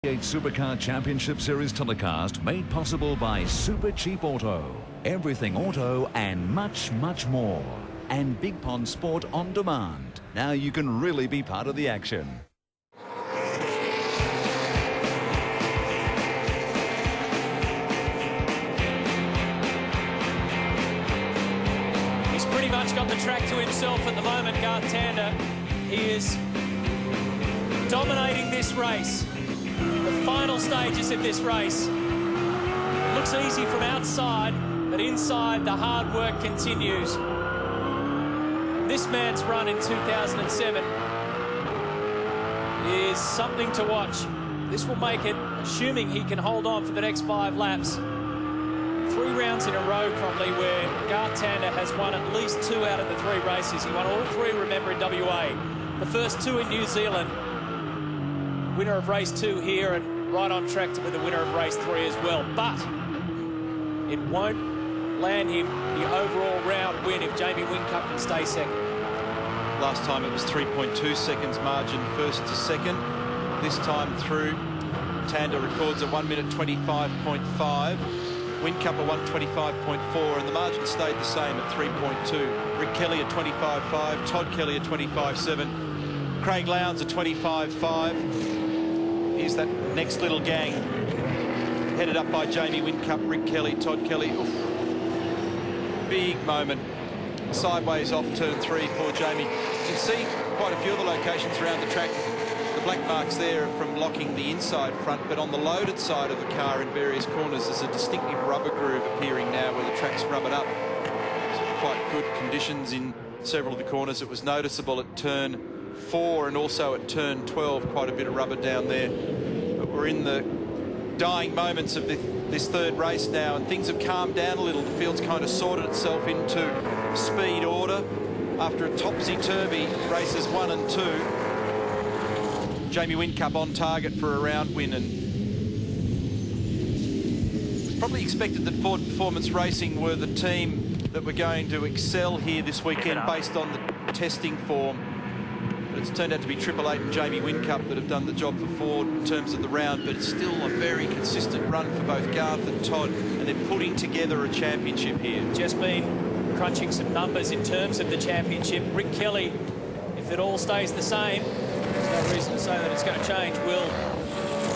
Supercar Championship Series telecast made possible by Super Cheap Auto. Everything auto and much, much more. And Big Pond Sport on demand. Now you can really be part of the action. He's pretty much got the track to himself at the moment, Garth Tander. He is dominating this race. The final stages of this race. It looks easy from outside, but inside the hard work continues. This man's run in 2007 is something to watch. This will make it, assuming he can hold on for the next 5 laps. 3 rounds in a row, probably, where Garth Tander has won at least 2 out of the 3 races. He won all 3, remember, in WA. The first 2 in New Zealand. Winner of race 2 here and right on track to be the winner of race 3 as well. But it won't land him the overall round win if Jamie Wincup can stay second. Last time it was 3.2 seconds margin first to second. This time through, Tander records a 1 minute 25.5. Wincup a 1:25.4, and the margin stayed the same at 3.2. Rick Kelly at 25.5, Todd Kelly at 25.7, Craig Lowndes at 25.5. Here's that next little gang, headed up by Jamie Wincup, Rick Kelly, Todd Kelly. Oof. Big moment. Sideways off turn 3 for Jamie. You can see quite a few of the locations around the track. The black marks there are from locking the inside front, but on the loaded side of the car in various corners there's a distinctive rubber groove appearing now where the track's rubbered up. It's quite good conditions in several of the corners. It was noticeable at turn 4 and also at turn 12, quite a bit of rubber down there. But we're in the dying moments of this third race now, and things have calmed down a little. The field's kind of sorted itself into speed order after a topsy-turvy races 1 and 2. Jamie Wincup on target for a round win, and it was probably expected that Ford Performance Racing were the team that were going to excel here this weekend based on the testing form. But it's turned out to be Triple Eight and Jamie Wincup that have done the job for Ford in terms of the round, but it's still a very consistent run for both Garth and Todd, and they're putting together a championship here. Just been crunching some numbers in terms of the championship. Rick Kelly, if it all stays the same, there's no reason to say that it's going to change, will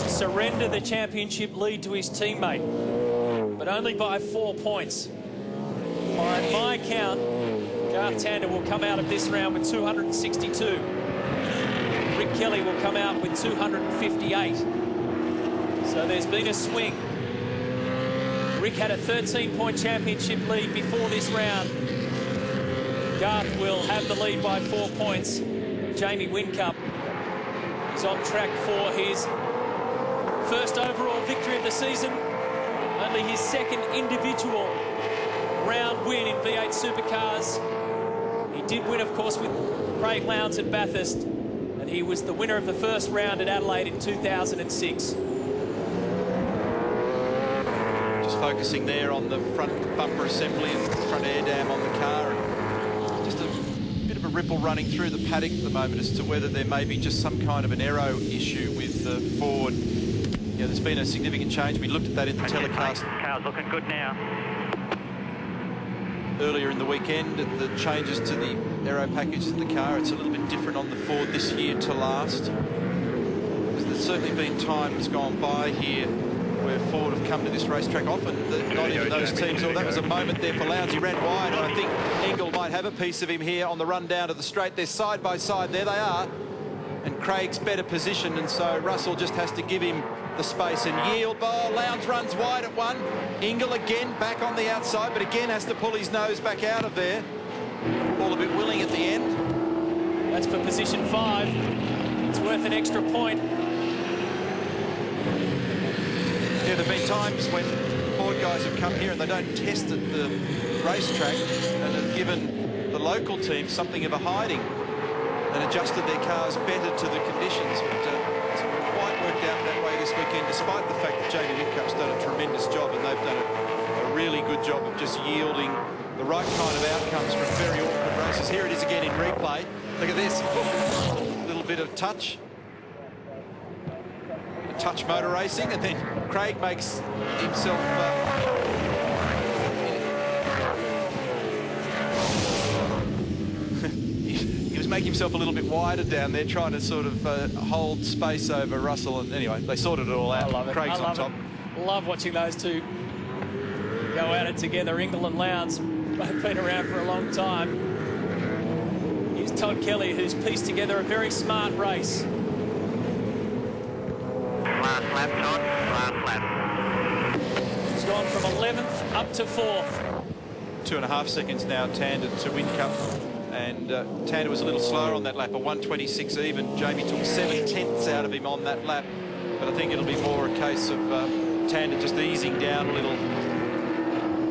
surrender the championship lead to his teammate, but only by 4 points. By my count, Garth Tander will come out of this round with 262. Rick Kelly will come out with 258. So there's been a swing. Rick had a 13-point championship lead before this round. Garth will have the lead by 4 points. Jamie Wincup is on track for his first overall victory of the season. Only his second individual round win in V8 Supercars. He did win, of course, with Craig Lowndes at Bathurst, and he was the winner of the first round at Adelaide in 2006. Just focusing there on the front bumper assembly and front air dam on the car. And just a bit of a ripple running through the paddock at the moment as to whether there may be just some kind of an aero issue with Ford. Yeah, there's been a significant change. We looked at that in the telecast. Car's looking good now. Earlier in the weekend, the changes to the aero package in the car, it's a little bit different on the Ford this year to last. There's certainly been times gone by here where Ford have come to this racetrack often, not even those teams. Oh, that was a moment there for Lowndes. He ran wide, and I think Engel might have a piece of him here on the run down to the straight. They're side by side. There they are. And Craig's better positioned, and so Russell just has to give him the space and yield. Oh, Lowndes runs wide at 1. Engel again back on the outside, but again has to pull his nose back out of there. All a bit willing at the end. That's for position 5. It's worth an extra point. Yeah, there have been times when Ford guys have come here and they don't test at the racetrack and have given the local team something of a hiding and adjusted their cars better to the conditions. But it's quite worked out that way this weekend, despite the fact that Jamie Wincup's done a tremendous job, and they've done a really good job of just yielding the right kind of outcomes from very awkward races. Here it is again in replay. Look at this. A little bit of touch. touch motor racing, and then Craig makes himself... he was making himself a little bit wider down there, trying to sort of hold space over Russell, and anyway, they sorted it all out. I love it. Craig's on top. Love watching those two go at it together. Ingle and Lowndes both been around for a long time. Here's Todd Kelly, who's pieced together a very smart race. Last lap, Todd. Last lap. He's gone from 11th up to 4th. 2.5 seconds now, Tander to Wincup. And Tander was a little slower on that lap, a 1:26 even. Jamie took 7/10 out of him on that lap. But I think it'll be more a case of Tander just easing down a little,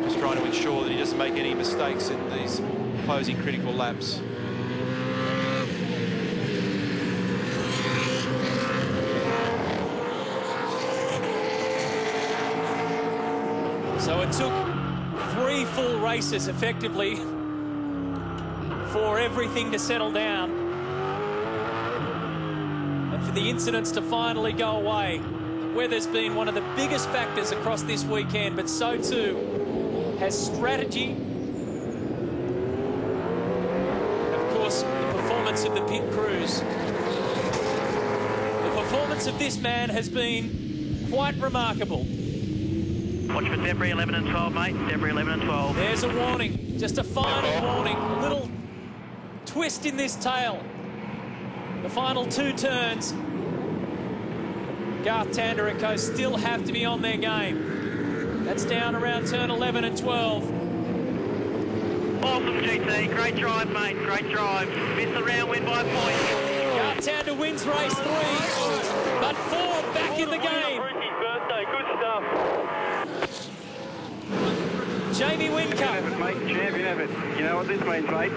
just trying to ensure that he doesn't make any mistakes in these closing critical laps. So it took 3 full races effectively for everything to settle down and for the incidents to finally go away. The weather's been one of the biggest factors across this weekend, but so too has strategy. And of course, the performance of the pit crews. The performance of this man has been quite remarkable. Watch for debris 11 and 12, mate. Debris 11 and 12. There's a warning, just a final warning. Little twist in this tail. The final 2 turns. Garth Tander and co still have to be on their game. That's down around turn 11 and 12. Awesome, GT. Great drive, mate. Great drive. Missed the round, win by a point. Garth Tander wins race 3, but 4 back in the game. Birthday. Good stuff. Jamie Wincup. Mate. Champion effort. You know what this means, mate?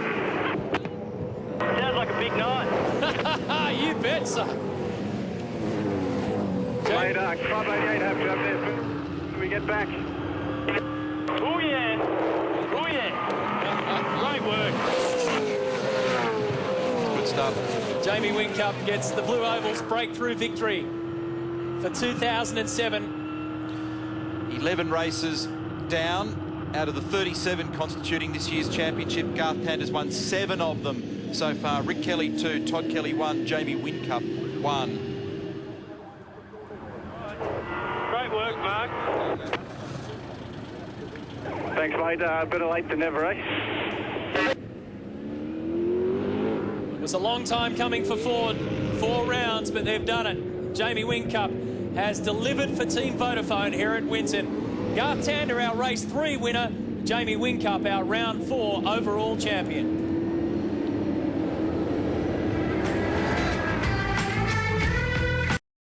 Sounds like a big night. You bet, sir. Mate, Club 88 happy up there. When we get back. Oh, yeah. Oh, yeah. Great work. Good stuff. Jamie Wincup gets the Blue Oval's breakthrough victory for 2007. 11 races down out of the 37 constituting this year's championship. Garth Tander's won 7 of them so far. Rick Kelly 2, Todd Kelly 1, Jamie Wincup 1. Great work, Mark. Thanks, mate. Better late than never, eh? It was a long time coming for Ford. 4 rounds, but they've done it. Jamie Wincup has delivered for Team Vodafone here at Winton. Garth Tander, our race 3 winner. Jamie Wincup, our round 4 overall champion.